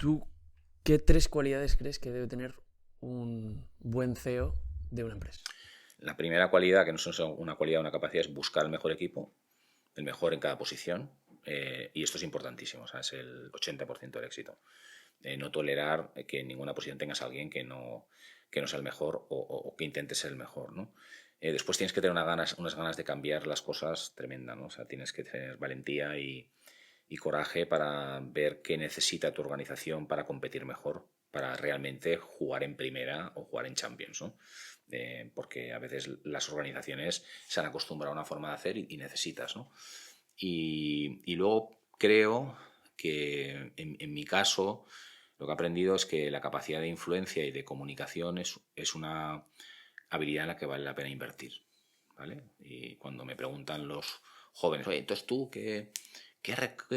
¿Tú qué 3 cualidades crees que debe tener un buen CEO de una empresa? La primera cualidad, que no es una cualidad, una capacidad, es buscar el mejor equipo, el mejor en cada posición, y esto es importantísimo, o sea, es el 80% del éxito. No tolerar que en ninguna posición tengas a alguien que no sea el mejor o que intente ser el mejor, ¿no? Después tienes que tener unas ganas de cambiar las cosas tremendas, ¿no? O sea, tienes que tener valentía y coraje para ver qué necesita tu organización para competir mejor, para realmente jugar en primera o jugar en Champions, ¿no? Porque a veces las organizaciones se han acostumbrado a una forma de hacer y necesitas, ¿no? Y luego creo que en mi caso lo que he aprendido es que la capacidad de influencia y de comunicación es una habilidad en la que vale la pena invertir, ¿vale? Y cuando me preguntan los jóvenes, oye, entonces tú, ¿qué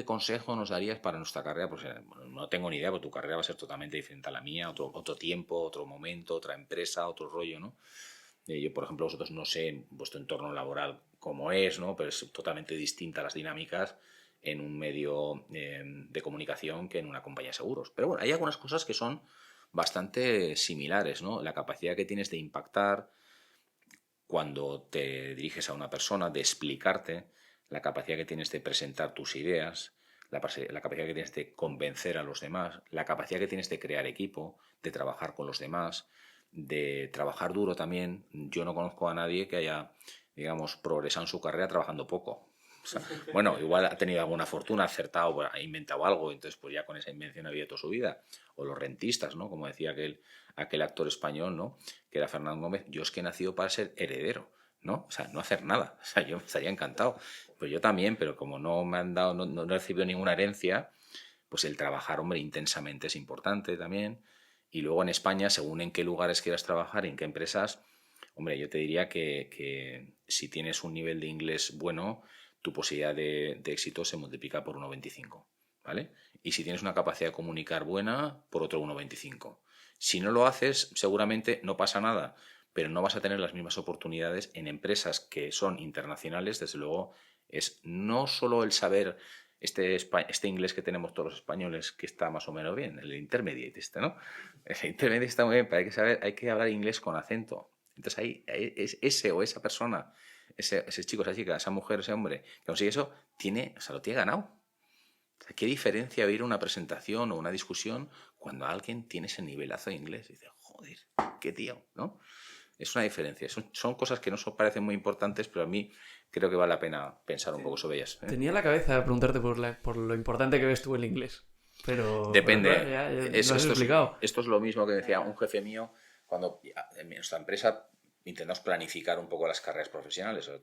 consejo nos darías para nuestra carrera? Pues bueno, no tengo ni idea, porque tu carrera va a ser totalmente diferente a la mía, otro tiempo, otro momento, otra empresa, otro rollo, ¿no? Yo, por ejemplo, vosotros no sé en vuestro entorno laboral cómo es, ¿no? Pero es totalmente distinta las dinámicas en un medio de comunicación que en una compañía de seguros. Pero bueno, hay algunas cosas que son bastante similares, ¿no? La capacidad que tienes de impactar cuando te diriges a una persona, de explicarte, la capacidad que tienes de presentar tus ideas, la capacidad que tienes de convencer a los demás, la capacidad que tienes de crear equipo, de trabajar con los demás, de trabajar duro también. Yo no conozco a nadie que haya, digamos, progresado en su carrera trabajando poco. O sea, bueno, igual ha tenido alguna fortuna, ha acertado, ha inventado algo, entonces pues ya con esa invención ha vivido toda su vida. O los rentistas, ¿no? Como decía aquel actor español, ¿no? Que era Fernán Gómez. Yo es que he nacido para ser heredero, ¿no? O sea, no hacer nada. O sea, yo estaría encantado. Pues yo también, pero como no me han dado, no he recibido ninguna herencia, pues el trabajar, hombre, intensamente es importante también. Y luego en España, según en qué lugares quieras trabajar y en qué empresas, hombre, yo te diría que si tienes un nivel de inglés bueno, tu posibilidad de éxito se multiplica por 1,25, ¿vale? Y si tienes una capacidad de comunicar buena, por otro 1,25. Si no lo haces, seguramente no pasa nada, pero no vas a tener las mismas oportunidades en empresas que son internacionales. Desde luego, es no solo el saber este inglés que tenemos todos los españoles, que está más o menos bien, el intermediate ¿no? El intermediate está muy bien, pero hay que hablar inglés con acento. Entonces ahí ese o esa persona, ese chico, esa chica, esa mujer, ese hombre que consigue eso, lo tiene ganado. O sea, ¿qué diferencia oír una presentación o una discusión cuando alguien tiene ese nivelazo de inglés? Y dice, joder, qué tío, ¿no? Es una diferencia. Son cosas que no parecen muy importantes, pero a mí creo que vale la pena pensar un poco sobre ellas. Tenía en la cabeza preguntarte por lo importante que ves tú el inglés. Pero claro, Depende. ya lo has explicado. Esto es lo mismo que decía un jefe mío cuando en nuestra empresa intentamos planificar un poco las carreras profesionales. O sea,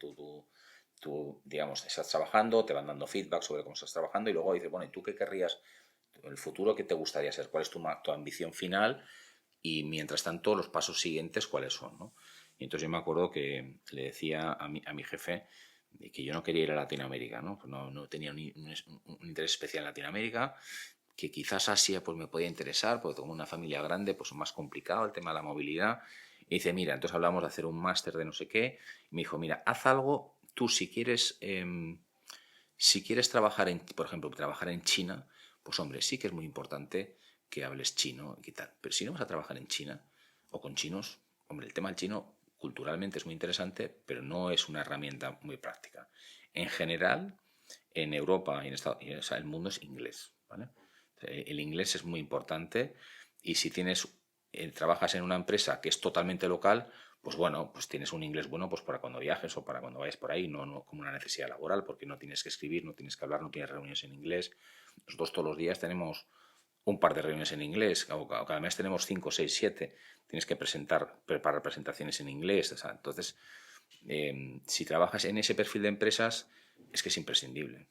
tú, digamos, estás trabajando, te van dando feedback sobre cómo estás trabajando y luego dices, bueno, ¿y tú qué querrías en el futuro? ¿Qué te gustaría ser? ¿Cuál es tu ambición final? Y mientras tanto, los pasos siguientes, ¿cuáles son? ¿No? Y entonces yo me acuerdo que le decía a mi jefe que yo no quería ir a Latinoamérica, ¿no? No tenía un interés especial en Latinoamérica, que quizás Asia pues me podía interesar, porque tengo una familia grande, pues es más complicado el tema de la movilidad. Y dice, mira, entonces hablamos de hacer un máster de no sé qué. Y me dijo, mira, haz algo, tú si quieres trabajar por ejemplo, trabajar en China, pues hombre, sí que es muy importante que hables chino y tal. Pero si no vas a trabajar en China o con chinos, hombre, el tema del chino culturalmente es muy interesante, pero no es una herramienta muy práctica. En general, en Europa y en Estados Unidos, o sea, el mundo es inglés, ¿vale? El inglés es muy importante y si trabajas en una empresa que es totalmente local, pues bueno, pues tienes un inglés bueno pues para cuando viajes o para cuando vayas por ahí, no como una necesidad laboral, porque no tienes que escribir, no tienes que hablar, no tienes reuniones en inglés. Nosotros todos los días tenemos un par de reuniones en inglés, o cada mes tenemos 5, 6, 7. Tienes que preparar presentaciones en inglés. O sea, entonces, si trabajas en ese perfil de empresas, es que es imprescindible.